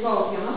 Wow, ja.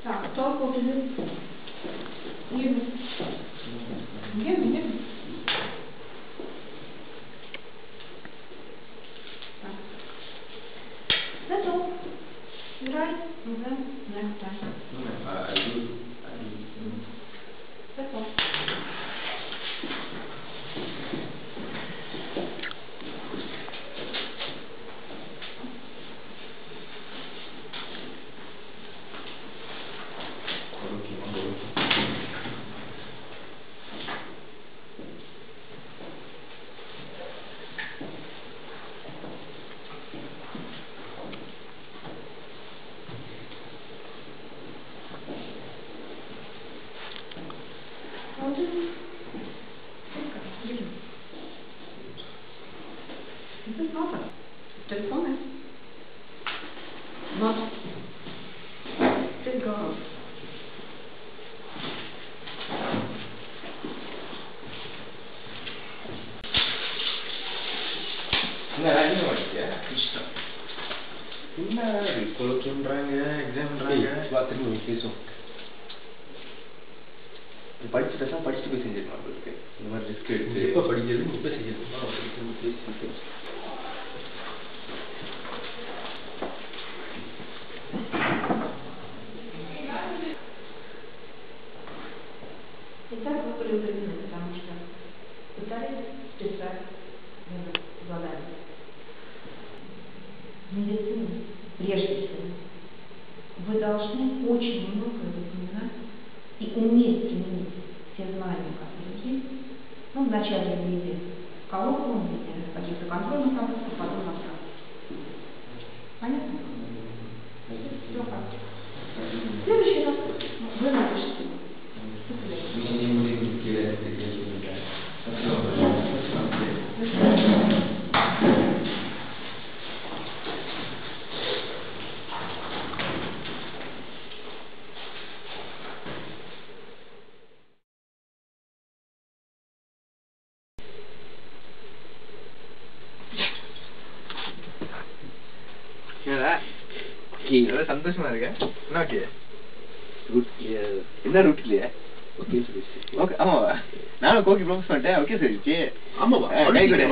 Tak, to powinien... Nie wiem. Nie wiem. Tak. That's all. You right? Next time. I do. That's all. Telefonem. No. Ty go. என்ன கொலோக்கியம்ன்றாங்க எக்ஸாம்ன்றாங்க பார்த்துட்டு பேசும் படிச்சு பேசா படிச்சுட்டு போய் செஞ்சிருக்கலாம் நம்மளுக்கு இந்த மாதிரி ரிஸ்க் எடுத்து எப்போ படிக்கிறது இப்போ செஞ்சிருக்கோம் И так вы предупреждены, потому что пытались писать задание. Медицина, прежде всего, вы должны очень много запоминать и уметь применить все знания, которые есть. Ну, вначале в виде коллоквиум, в виде каких-то контрольных вопросов, потом на практике. Понятно? Все как. Следующий раз вы напишите. சந்தோஷமா இருக்க என்ன ஓகே என்ன ரூட் இல்லையா ஓகே ஓகே ஆமாவா நானும் கோக்கி ப்ரோபோஸ் பண்ணிட்டேன் ஓகே சொல்லிச்சு ஆமாவா கை கூட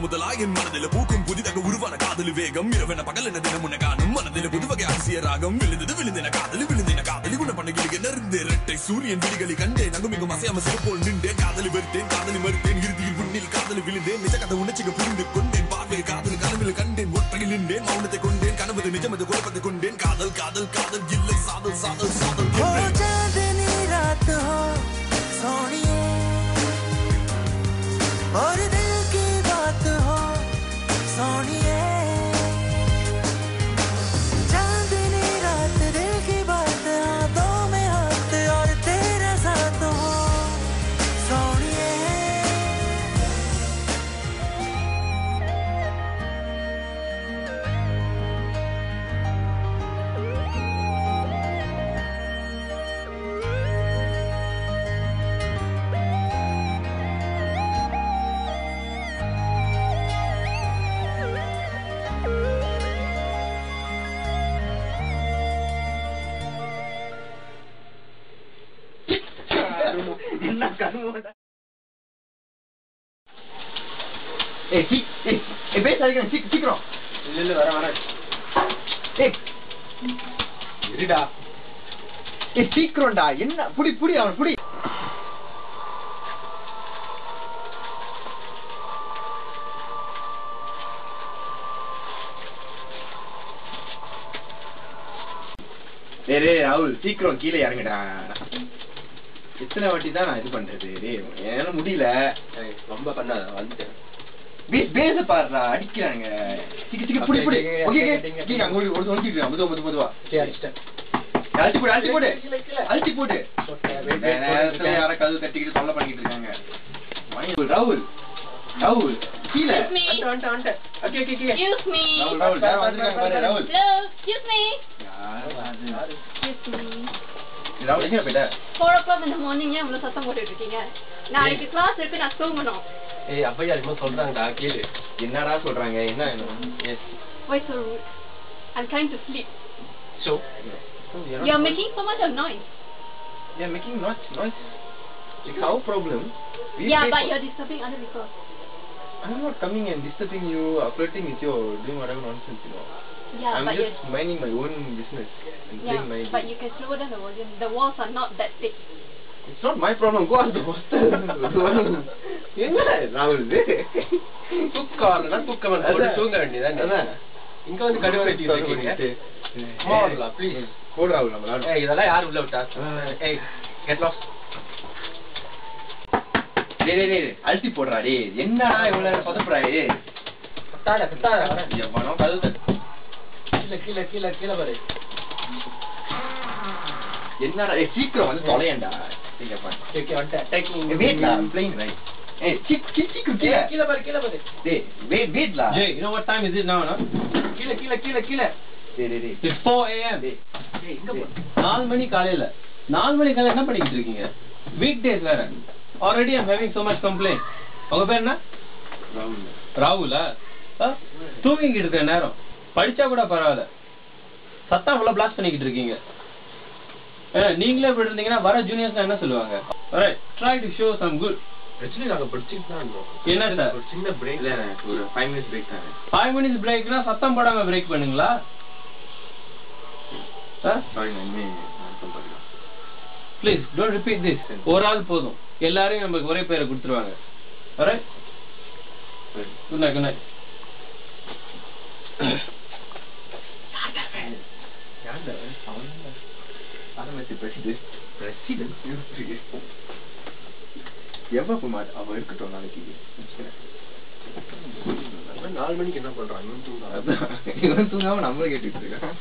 முதலாக என் மனதில் பூக்கும் புதிதாக உருவான காதலி வேகம் இரவென பகல் என தினம் உன்னை காணும் மனதில் புதுவகை அதிசய ராகம் விழுந்தென காதலி குண பண்ணகில் நெருந்தே இரட்டை சூரியன் விழிகளை கண்டேன் அங்கும் இங்கும் அசையாம சிறப்போல் நின்றேன் காதலி வெறுத்தேன் காதலி மறுத்தேன் இறுதியில் உன்னில் காதலி விழுந்தேன் நிஜ கதை உணர்ச்சிக்கு புரிந்து கொண்டேன் பார்வை காதல் கனவில் கண்டேன் ஒற்றையில் நின்றேன் மௌனத்தை கொண்டேன் கனவது நிஜமது குழப்பத்தை கொண்டேன் காதல் காதல் காதல் இல்லை சாதல் சாதல் சாதல் சீக்கிரம் இல்ல வர சீக்கிரம்டா என்ன புடி புடி அவன் புடி டேய் ராகுல் சீக்கிரம் கீழே இறங்குடா. எத்தனை வாட்டி தான் நான் இது பண்றது? டேய் என்னால முடியல. ரொம்ப பண்ணாத வந்துட்டேன். பேச பாருடா அடிக்கிறாங்க. சீக்கிரம் புடி புடி. ஓகே ஓகே அங்க ஒரு ஒளிச்சிட்டு மெதுவா. சரி அடிச்சிட்டேன். அழுத்தி போடு. யார கதவு தட்டிக்கிட்டு தொல்லை பண்ணிட்டு இருக்காங்க. ராகுல் கீழே வந்து. Okay Excuse me. ராகுல் யார் வந்திருக்காங்க பாரு ராகுல். Hello, excuse me. ராகுல் எங்க போயிட்ட? 4 o'clock in the morning ஏன் இவ்வளவு சத்தம் போட்டுட்டு இருக்கீங்க? நாளைக்கு கிளாஸ் இருக்கு, நான் தூங்கணும். ஏய் அப்பையா என்னமோ சொல்றாங்கடா கேளு. என்னடா சொல்றாங்க? என்ன வேணும்? S. Why so rude? I'm trying to sleep. So You're making so much of noise. Yeah, making noise. It's our problem. Yeah, but you're disturbing other people. I'm not coming and disturbing you, flirting with you, or doing whatever nonsense, you know. Yeah, I'm but just minding my own business and playing my but you can slow down the volume. The walls are not that thick. It's not my problem. Go ask the master. என்ன ராகுல் இது? தூக்கம்னா தூக்கம் போட்டு தூங்க வேண்டியதானே. இங்க வந்து கடுப்பேத்தி வைக்கிறீங்க. மார்லா ப்ளீஸ். போடு ராகுல் நம்ம விளையாடுவோம். ஏய் இதெல்லாம் யார் உள்ள விட்டா? ஏய் கெட் லாஸ்ட். டேய் அல்டி போடுறா டேய். என்னடா இவ்வளவு நேரம் சொதப்புறா டேய். கத்தாட எவனோ கதவு தட்டு. கீழ பாரு. என்னடா சீக்கிரம் வந்து தொலையண்டா. நீங்க பாரு. ஓகே வந்துட்டேன். வெயிட்லா playing right. ஏய் சீக்கிரம் கீழ பாரு. டேய் வெயிட்லா. Jay, you know what time is it now, no? கீழ. டேய் It's 4 AM. டேய் எங்க போ? 4 மணி காலையில. 4 மணி காலையில என்ன பண்ணிட்டு இருக்கீங்க? வீக் டேஸ் வேற. Already I'm having so much complaint. உங்க பேர் என்ன? ராகுலா? தூங்கிட்டு இருக்க நேரம். படிச்சா கூட பரவாயில்ல. சத்தம் ஃபுல்லா பிளாஸ்ட் பண்ணிக்கிட்டு இருக்கீங்க. நீங்களே இப்படி இருந்தீங்கன்னா வர ஜூனியர்ஸ் என்ன சொல்லுவாங்க? Alright, try to show some good. Actually நாங்க படிச்சிட்டு தான் இருந்தோம். என்ன சார்? ஒரு சின்ன பிரேக் தானே. ஒரு 5 minutes break தானே. 5 minutes breakனா சத்தம் போடாம பிரேக் பண்ணுங்களா? Sorry நான் சொல்றேன். Please don't repeat this. ஒரு ஆள் போதும். எல்லாரும் நமக்கு ஒரே பேரை கொடுத்துருவாங்க. Alright? Good night. யார்டா அவன்? ஆரம்பிச்சு பிரசிடென்ட் எவ்வளோ குமார் அவன் இருக்கட்டும் நாளைக்கு. 4 மணிக்கு என்ன பண்றான்? இவன் தூங்காம நம்மள கேட்டுட்டு இருக்கான்.